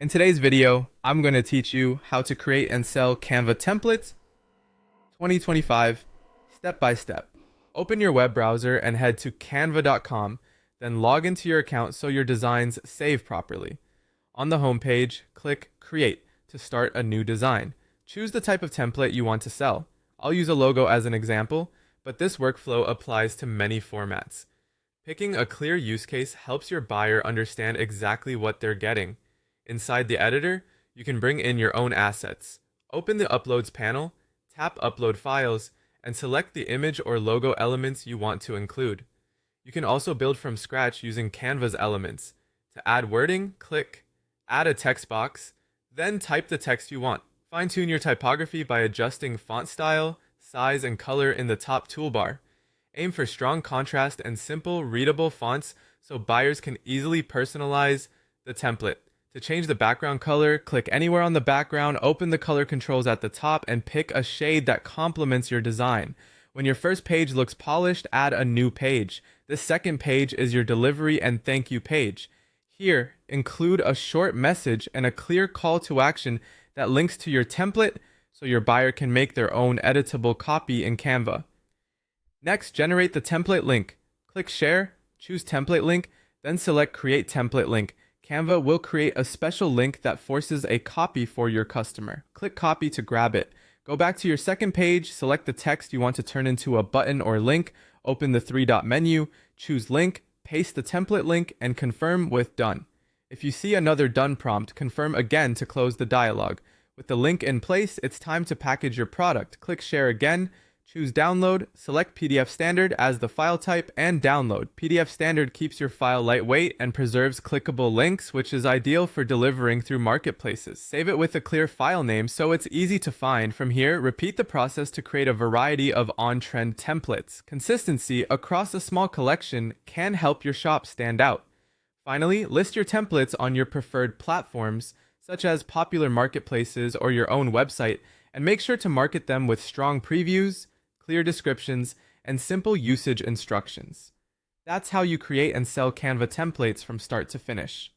In today's video, I'm going to teach you how to create and sell Canva templates 2025 step by step. Open your web browser and head to canva.com, then log into your account so your designs save properly. On the home page, click Create to start a new design. Choose the type of template you want to sell. I'll use a logo as an example, but this workflow applies to many formats. Picking a clear use case helps your buyer understand exactly what they're getting. Inside the editor, you can bring in your own assets. Open the Uploads panel, tap Upload Files, and select the image or logo elements you want to include. You can also build from scratch using Canva's elements. To add wording, click Add a text box, then type the text you want. Fine-tune your typography by adjusting font style, size, and color in the top toolbar. Aim for strong contrast and simple, readable fonts so buyers can easily personalize the template. To change the background color, click anywhere on the background, open the color controls at the top, and pick a shade that complements your design. When your first page looks polished, add a new page. The second page is your delivery and thank you page. Here, include a short message and a clear call to action that links to your template so your buyer can make their own editable copy in Canva. Next, generate the template link. Click Share, choose Template Link, then select Create Template Link. Canva will create a special link that forces a copy for your customer. Click Copy to grab it. Go back to your second page, select the text you want to turn into a button or link, open the three-dot menu, choose Link, paste the template link, and confirm with Done. If you see another Done prompt, confirm again to close the dialog. With the link in place, it's time to package your product. Click Share again, choose Download, select PDF Standard as the file type, and download. PDF Standard keeps your file lightweight and preserves clickable links, which is ideal for delivering through marketplaces. Save it with a clear file name so it's easy to find. From here, repeat the process to create a variety of on-trend templates. Consistency across a small collection can help your shop stand out. Finally, list your templates on your preferred platforms, such as popular marketplaces or your own website, and make sure to market them with strong previews, clear descriptions, and simple usage instructions. That's how you create and sell Canva templates from start to finish.